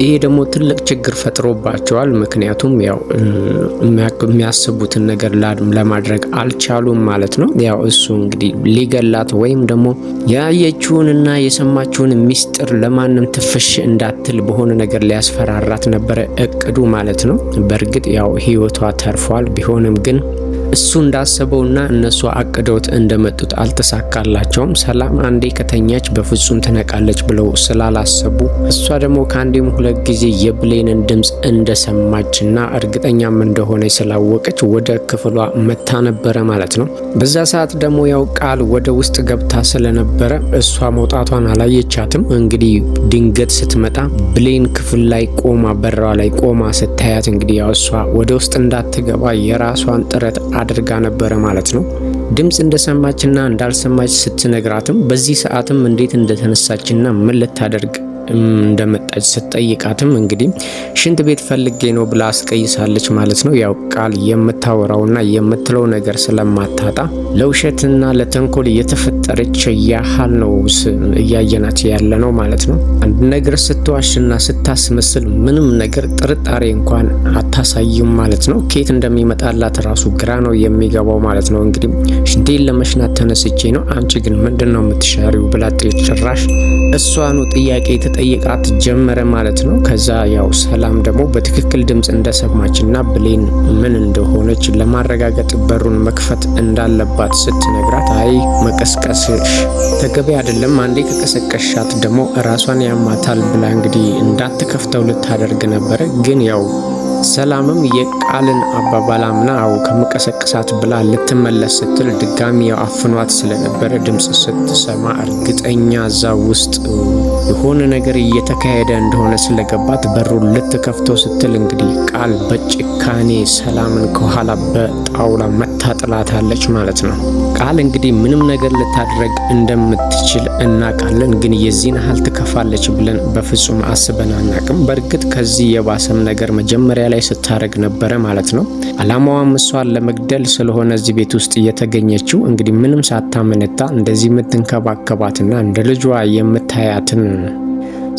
ይሄ ደግሞ ትልቅ ችግር ፈጥሮባቸዋል። ምክንያቱም ያው የሚያስቡትን ነገር ለማድረግ አልቻሉም ማለት ነው። ያው እሱ እንግዲህ ሊገላት ወይም ደግሞ ያየችውንና የሰማችውን ሚስጥር ለማንም ትፍሽ እንዳትል በሆነ ነገር ሊያስፈራራት ነበረ እቅዱ ማለት ነው። በእርግጥ ያው ህይወቷ ተርፏል። ቢሆንም ግን እሱ እንዳሰበውና እነሱ አቅደውት እንደመጡት አልተሳካላቸውም። ሰላም አንዴ ከተኛች በፍጹም ትነቃለች ብለው ስላላሰቡ እሷ ደግሞ ከአንዴም ሁለት ጊዜ የብሌንን ድምፅ እንደሰማችና እርግጠኛም እንደሆነ ስላወቀች ወደ ክፍሏ መታ ነበረ ማለት ነው። በዛ ሰዓት ደግሞ ያው ቃል ወደ ውስጥ ገብታ ስለነበረ እሷ መውጣቷን አላየቻትም። እንግዲህ ድንገት ስትመጣ ብሌን ክፍል ላይ ቆማ በራዋ ላይ ቆማ ስታያት እንግዲህ ያው እሷ ወደ ውስጥ እንዳትገባ የራሷን ጥረት አድርጋ ነበረ ማለት ነው። ድምፅ እንደሰማችና እንዳልሰማች ስትነግራትም በዚህ ሰዓትም እንዴት እንደተነሳችና ምን ልታደርግ እንደመጣች ስትጠይቃትም እንግዲህ ሽንት ቤት ፈልጌ ነው ብላ አስቀይሳለች ማለት ነው። ያው ቃል የምታወራውና የምትለው ነገር ስለማታጣ ለውሸትና ለተንኮል የተፈጠረች ያህል ነው እያየናት ያለ ነው ማለት ነው። አንድ ነገር ስትዋሽና ስታስመስል ምንም ነገር ጥርጣሬ እንኳን አታሳይም ማለት ነው። ከየት እንደሚመጣላት ራሱ ግራ ነው የሚገባው ማለት ነው። እንግዲህ ሽንቴን ለመሽናት ተነስቼ ነው፣ አንቺ ግን ምንድነው የምትሻሪው ብላ ጭራሽ እሷኑ ጥያቄ ጠይቃት ጀመረ ማለት ነው። ከዛ ያው ሰላም ደግሞ በትክክል ድምፅ እንደሰማችና ብሌን ምን እንደሆነች ለማረጋገጥ በሩን መክፈት እንዳለባት ስትነግራት አይ መቀስቀስሽ ተገቢ አይደለም፣ አንዴ ከቀሰቀሻት ደግሞ ራሷን ያማታል ብላ እንግዲህ እንዳትከፍተው ልታደርግ ነበረ። ግን ያው ሰላምም የቃልን አባባል አምና ከመቀሰቀሳት ብላ ልትመለስ ስትል ድጋሚ ያው አፍኗት ስለነበረ ድምፅ ስትሰማ እርግጠኛ እዛ ውስጥ የሆነ ነገር እየተካሄደ እንደሆነ ስለገባት በሩን ልትከፍተው ስትል እንግዲህ ቃል በጭካኔ ሰላምን ከኋላ በጣውላ መታጥላታለች ማለት ነው። ቃል እንግዲህ ምንም ነገር ልታደርግ እንደምትችል እናውቃለን፣ ግን የዚህን ያህል ትከፋለች ብለን በፍጹም አስበን አናቅም። በእርግጥ ከዚህ የባሰም ነገር መጀመሪያ ላይ ስታደርግ ነበረ ማለት ነው። አላማዋም እሷን ለመግደል ስለሆነ እዚህ ቤት ውስጥ እየተገኘችው እንግዲህ ምንም ሳታመነታ እንደዚህ የምትንከባከባትና እንደ ልጇ የምታያትን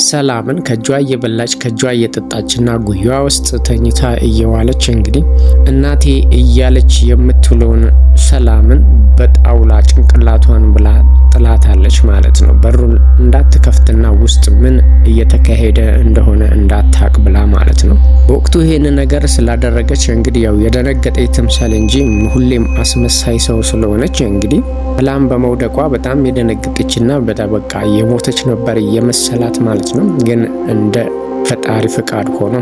ሰላምን ከጇ እየበላች ከጇ እየጠጣችና ጉያዋ ውስጥ ተኝታ እየዋለች እንግዲህ እናቴ እያለች የምትውለውን ሰላምን በጣውላ ጭንቅላቷን ብላ ጥላታለች ማለት ነው። በሩን እንዳትከፍትና ውስጥ ምን እየተካሄደ እንደሆነ እንዳታቅ ብላ ማለት ነው። በወቅቱ ይሄን ነገር ስላደረገች እንግዲህ ያው የደነገጠች ትምሰል እንጂ ሁሌም አስመሳይ ሰው ስለሆነች እንግዲህ ሰላም በመውደቋ በጣም የደነገጠችና በቃ የሞተች ነበር የመሰላት ማለት ነው። ግን እንደ ፈጣሪ ፍቃድ ሆኖ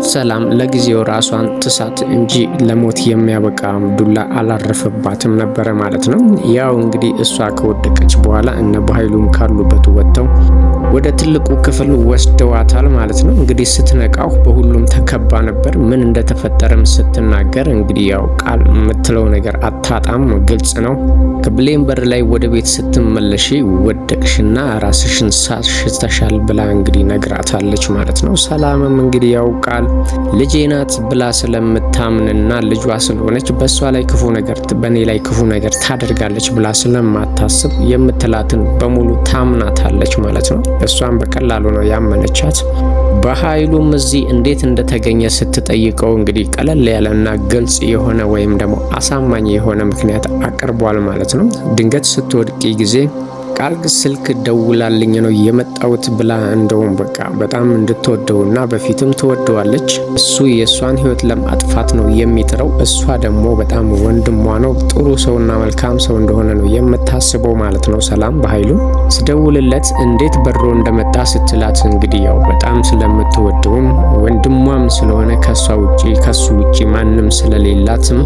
ሰላም ለጊዜው ራሷን ትሳት እንጂ ለሞት የሚያበቃ ዱላ አላረፈባትም ነበረ ማለት ነው። ያው እንግዲህ እሷ ከወደቀች በኋላ እነ በኃይሉም ካሉበት ወጥተው ወደ ትልቁ ክፍል ወስደዋታል ማለት ነው። እንግዲህ ስትነቃው በሁሉም ተከባ ነበር። ምን እንደተፈጠረም ስትናገር እንግዲህ ያው ቃል የምትለው ነገር አታጣም፣ ግልጽ ነው። ከብሌን በር ላይ ወደ ቤት ስትመለሺ ወደቅሽና ራስሽን ሳትሽተሻል ብላ እንግዲህ ነግራታለች ማለት ነው። ሰላምም እንግዲህ ያው ቃል ልጄ ናት ብላ ስለምታምንና ልጇ ስለሆነች በእሷ ላይ ክፉ ነገር በእኔ ላይ ክፉ ነገር ታደርጋለች ብላ ስለማታስብ የምትላትን በሙሉ ታምናታለች ማለት ነው። እሷን በቀላሉ ነው ያመነቻት። በኃይሉም እዚህ እንዴት እንደተገኘ ስትጠይቀው እንግዲህ ቀለል ያለና ግልጽ የሆነ ወይም ደግሞ አሳማኝ የሆነ ምክንያት አቅርቧል ማለት ነው። ድንገት ስትወድቂ ጊዜ ቃል ስልክ ደውላልኝ ነው የመጣውት ብላ እንደውም በቃ በጣም እንድትወደውና በፊትም ትወደዋለች። እሱ የእሷን ሕይወት ለማጥፋት ነው የሚጥረው። እሷ ደግሞ በጣም ወንድሟ ነው፣ ጥሩ ሰውና መልካም ሰው እንደሆነ ነው የምታስበው ማለት ነው። ሰላም በኃይሉ ስደውልለት እንዴት በሮ እንደመጣ ስትላት እንግዲህ ያው በጣም ስለምትወደውም ወንድሟም ስለሆነ ከሱ ውጪ ማንም ስለሌላትም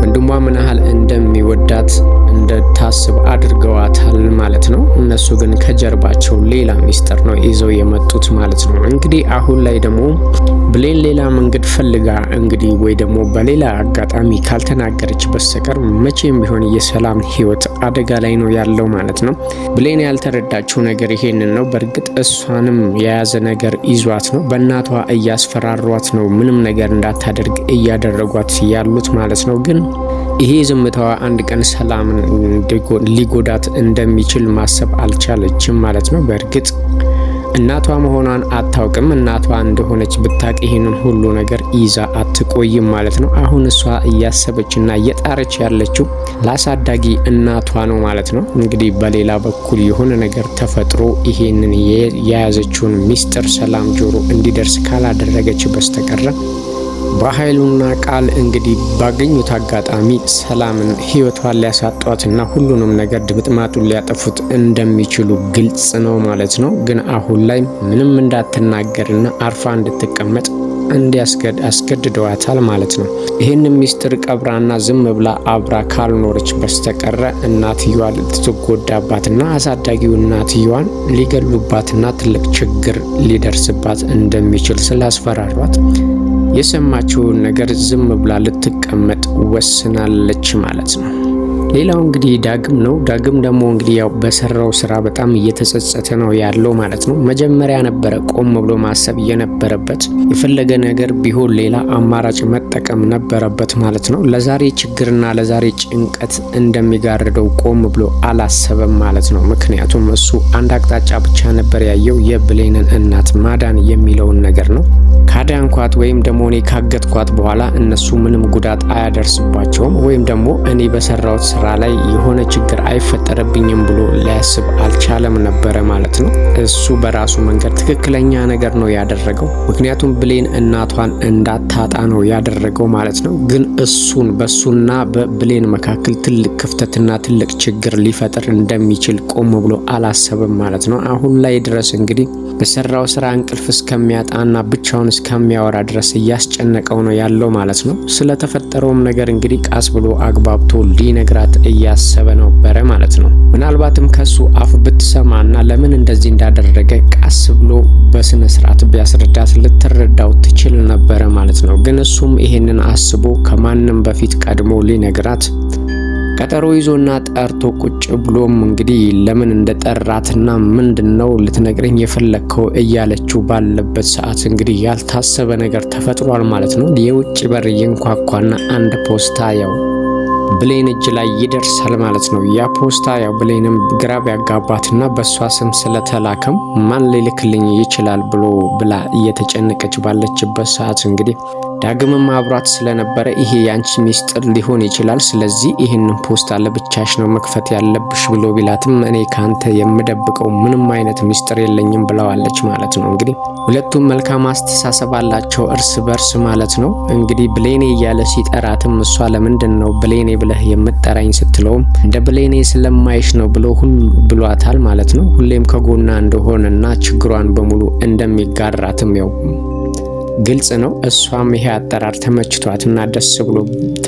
ወንድሟ ምን ያህል እንደሚወዳት እንደታስብ አድርገዋታል ማለት ነው። እነሱ ግን ከጀርባቸው ሌላ ሚስጥር ነው ይዘው የመጡት ማለት ነው። እንግዲህ አሁን ላይ ደግሞ ብሌን ሌላ መንገድ ፈልጋ እንግዲህ ወይ ደግሞ በሌላ አጋጣሚ ካልተናገረች በስተቀር መቼም ቢሆን የሰላም ሕይወት አደጋ ላይ ነው ያለው ማለት ነው። ብሌን ያልተረዳችው ነገር ይሄንን ነው። በእርግጥ እሷንም የያዘ ነገር ይዟት ነው። በእናቷ እያስፈራሯት ነው፣ ምንም ነገር እንዳታደርግ እያደረጓት ያሉት ማለት ነው። ግን ይሄ ዝምታዋ አንድ ቀን ሰላምን ሊጎዳት እንደሚችል ማሰብ አልቻለችም ማለት ነው። በእርግጥ እናቷ መሆኗን አታውቅም። እናቷ እንደሆነች ብታቅ ይህንን ሁሉ ነገር ይዛ አትቆይም ማለት ነው። አሁን እሷ እያሰበችና እየጣረች ያለችው ለአሳዳጊ እናቷ ነው ማለት ነው። እንግዲህ በሌላ በኩል የሆነ ነገር ተፈጥሮ ይሄንን የያዘችውን ሚስጥር ሰላም ጆሮ እንዲደርስ ካላደረገች በስተቀረ በኃይሉና ቃል እንግዲህ ባገኙት አጋጣሚ ሰላምን ህይወቷን ሊያሳጧትና ሁሉንም ነገር ድምጥማጡን ሊያጠፉት እንደሚችሉ ግልጽ ነው ማለት ነው። ግን አሁን ላይ ምንም እንዳትናገርና አርፋ እንድትቀመጥ አስገድደዋታል ማለት ነው። ይህን ሚስጥር ቀብራና ዝም ብላ አብራ ካልኖረች በስተቀረ እናትየዋ ልትጎዳባትና አሳዳጊው እናትየዋን ሊገሉባትና ትልቅ ችግር ሊደርስባት እንደሚችል ስላስፈራሯት የሰማችውን ነገር ዝም ብላ ልትቀመጥ ወስናለች ማለት ነው። ሌላው እንግዲህ ዳግም ነው። ዳግም ደግሞ እንግዲህ ያው በሰራው ስራ በጣም እየተጸጸተ ነው ያለው ማለት ነው። መጀመሪያ ነበረ ቆም ብሎ ማሰብ የነበረበት። የፈለገ ነገር ቢሆን ሌላ አማራጭ መጠቀም ነበረበት ማለት ነው። ለዛሬ ችግርና ለዛሬ ጭንቀት እንደሚጋርደው ቆም ብሎ አላሰበም ማለት ነው። ምክንያቱም እሱ አንድ አቅጣጫ ብቻ ነበር ያየው፣ የብሌንን እናት ማዳን የሚለውን ነገር ነው። ካዳንኳት ወይም ደግሞ እኔ ካገትኳት በኋላ እነሱ ምንም ጉዳት አያደርስባቸውም ወይም ደግሞ እኔ በሰራውት ስራ ላይ የሆነ ችግር አይፈጠረብኝም ብሎ ሊያስብ አልቻለም ነበረ ማለት ነው። እሱ በራሱ መንገድ ትክክለኛ ነገር ነው ያደረገው። ምክንያቱም ብሌን እናቷን እንዳታጣ ነው ያደረገው ማለት ነው። ግን በሱና በብሌን መካከል ትልቅ ክፍተትና ትልቅ ችግር ሊፈጥር እንደሚችል ቆም ብሎ አላሰበም ማለት ነው። አሁን ላይ ድረስ እንግዲህ በሰራው ስራ እንቅልፍ እስከሚያጣና ብቻውን እስከሚያወራ ድረስ እያስጨነቀው ነው ያለው ማለት ነው። ስለተፈጠረውም ነገር እንግዲህ ቃስ ብሎ አግባብቶ ሊነግራት እያሰበ ነበረ ማለት ነው። ምናልባትም ከሱ አፍ ብትሰማና ለምን እንደዚህ እንዳደረገ ቃስ ብሎ በስነ ስርዓት ቢያስረዳት ልትረዳው ትችል ነበረ ማለት ነው። ግን እሱም ይሄንን አስቦ ከማንም በፊት ቀድሞ ሊነግራት ቀጠሮ ይዞና ጠርቶ ቁጭ ብሎም እንግዲህ ለምን እንደጠራትና ምንድነው ልትነግረኝ የፈለከው እያለችው ባለበት ሰዓት እንግዲህ ያልታሰበ ነገር ተፈጥሯል ማለት ነው። የውጭ በር ይንኳኳና አንድ ፖስታ ያው ብሌን እጅ ላይ ይደርሳል ማለት ነው። ያ ፖስታ ያው ብሌንም ግራ ቢያጋባትና በሷ ስም ስለተላከም ማን ሊልክልኝ ይችላል ብላ እየተጨነቀች ባለችበት ሰዓት እንግዲህ ዳግምም አብሯት ስለነበረ ይሄ ያንቺ ሚስጥር ሊሆን ይችላል፣ ስለዚህ ይህንን ፖስታ ለብቻሽ ነው መክፈት ያለብሽ ብሎ ቢላትም እኔ ካንተ የምደብቀው ምንም አይነት ሚስጥር የለኝም ብለዋለች ማለት ነው። እንግዲህ ሁለቱም መልካም አስተሳሰብ አላቸው እርስ በርስ ማለት ነው። እንግዲህ ብሌኔ እያለ ሲጠራትም እሷ ለምንድን ነው ብሌኔ ብለህ የምጠራኝ ስትለውም እንደ ብሌኔ ስለማይሽ ነው ብሏታል ማለት ነው። ሁሌም ከጎና እንደሆነና ችግሯን በሙሉ እንደሚጋራትም ያው ግልጽ ነው። እሷም ይሄ አጠራር ተመችቷትና ደስ ብሎ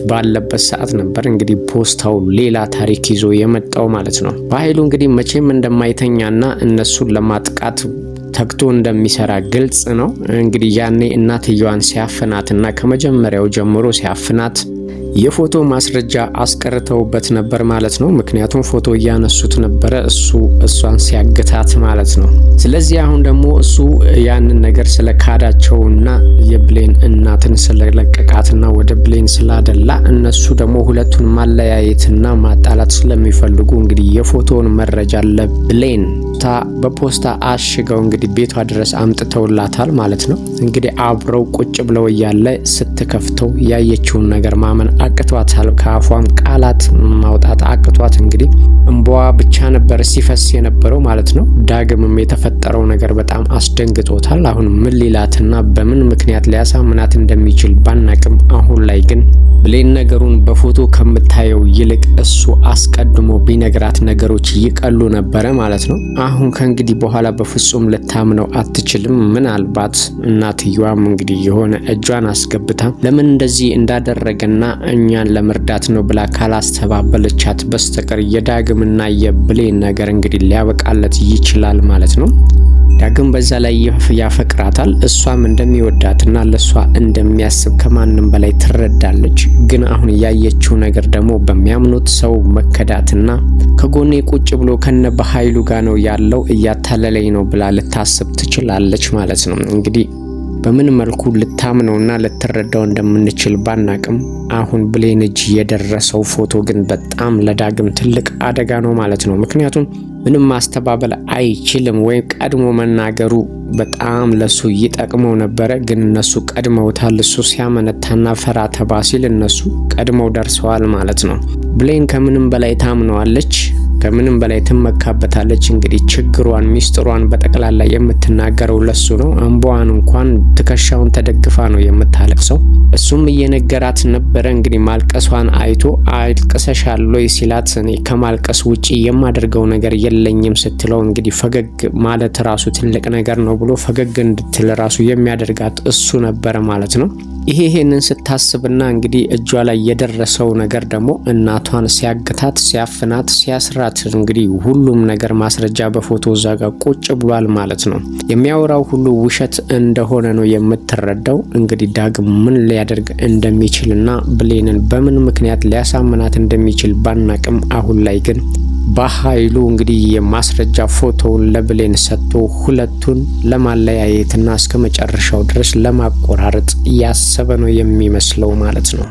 ባለበት ሰዓት ነበር እንግዲህ ፖስታው ሌላ ታሪክ ይዞ የመጣው ማለት ነው። በኃይሉ እንግዲህ መቼም እንደማይተኛና እነሱን ለማጥቃት ተግቶ እንደሚሰራ ግልጽ ነው። እንግዲህ ያኔ እናትየዋን ሲያፍናትና ከመጀመሪያው ጀምሮ ሲያፍናት የፎቶ ማስረጃ አስቀርተውበት ነበር ማለት ነው። ምክንያቱም ፎቶ እያነሱት ነበረ እሷን ሲያግታት ማለት ነው። ስለዚህ አሁን ደግሞ እሱ ያንን ነገር ስለካዳቸውና የብሌን እናትን ስለለቀቃትና ወደ ብሌን ስላደላ እነሱ ደግሞ ሁለቱን ማለያየትና ማጣላት ስለሚፈልጉ እንግዲህ የፎቶውን መረጃ ለብሌን በፖስታ አሽገው እንግዲህ ቤቷ ድረስ አምጥተውላታል ማለት ነው። እንግዲህ አብረው ቁጭ ብለው እያለ ስትከፍተው ያየችውን ነገር ማመን አቅቷታል። ከአፏም ቃላት ማውጣት አቅቷት እንግዲህ እንባዋ ብቻ ነበር ሲፈስ የነበረው ማለት ነው። ዳግምም የተፈጠረው ነገር በጣም አስደንግጦታል። አሁን ምን ሊላትና በምን ምክንያት ሊያሳምናት እንደሚችል ባናቅም አሁን ላይ ግን ብሌን ነገሩን በፎቶ ከምታየው ይልቅ እሱ አስቀድሞ ቢነግራት ነገሮች ይቀሉ ነበረ ማለት ነው። አሁን ከእንግዲህ በኋላ በፍጹም ልታምነው አትችልም። ምናልባት እናትየዋም እንግዲህ የሆነ እጇን አስገብታ ለምን እንደዚህ እንዳደረገና እኛን ለመርዳት ነው ብላ ካላስተባበለቻት በስተቀር የዳግምና የብሌን ነገር እንግዲህ ሊያበቃለት ይችላል ማለት ነው። ዳግም በዛ ላይ ያፈቅራታል። እሷም እንደሚወዳትና ለሷ እንደሚያስብ ከማንም በላይ ትረዳለች። ግን አሁን ያየችው ነገር ደግሞ በሚያምኑት ሰው መከዳትና ከጎኔ ቁጭ ብሎ ከነ በኃይሉ ጋር ነው ያለው እያታለለኝ ነው ብላ ልታስብ ትችላለች ማለት ነው። እንግዲህ በምን መልኩ ልታምነውና ልትረዳው እንደምንችል ባናቅም አሁን ብሌን እጅ የደረሰው ፎቶ ግን በጣም ለዳግም ትልቅ አደጋ ነው ማለት ነው። ምክንያቱም ምንም ማስተባበል አይችልም ወይም ቀድሞ መናገሩ በጣም ለሱ ይጠቅመው ነበረ። ግን እነሱ ቀድመውታል። እሱ ሲያመነታና ፈራ ተባ ሲል እነሱ ቀድመው ደርሰዋል ማለት ነው። ብሌን ከምንም በላይ ታምነዋለች፣ ከምንም በላይ ትመካበታለች። እንግዲህ ችግሯን ሚስጥሯን በጠቅላላ የምትናገረው ለሱ ነው። እንባዋን እንኳን ትከሻውን ተደግፋ ነው የምታለቅሰው። እሱም እየነገራት ነበረ። እንግዲህ ማልቀሷን አይቶ አልቅሰሻል ወይ ሲላት እኔ ከማልቀስ ውጪ የማደርገው ነገር የለኝም ስትለው እንግዲህ ፈገግ ማለት ራሱ ትልቅ ነገር ነው ብሎ ፈገግ እንድትል ራሱ የሚያደርጋት እሱ ነበረ ማለት ነው። ይሄንን ስታስብና እንግዲህ እጇ ላይ የደረሰው ነገር ደግሞ እናቷን ሲያግታት፣ ሲያፍናት፣ ሲያስራት እንግዲህ ሁሉም ነገር ማስረጃ በፎቶ እዛ ጋር ቁጭ ብሏል ማለት ነው። የሚያወራው ሁሉ ውሸት እንደሆነ ነው የምትረዳው። እንግዲህ ዳግም ምን ሊያደርግ እንደሚችልና ብሌንን በምን ምክንያት ሊያሳምናት እንደሚችል ባናቅም አሁን ላይ ግን በኃይሉ እንግዲህ የማስረጃ ፎቶውን ለብሌን ሰጥቶ ሁለቱን ለማለያየትና እስከ መጨረሻው ድረስ ለማቆራረጥ ያሰበ ነው የሚመስለው ማለት ነው።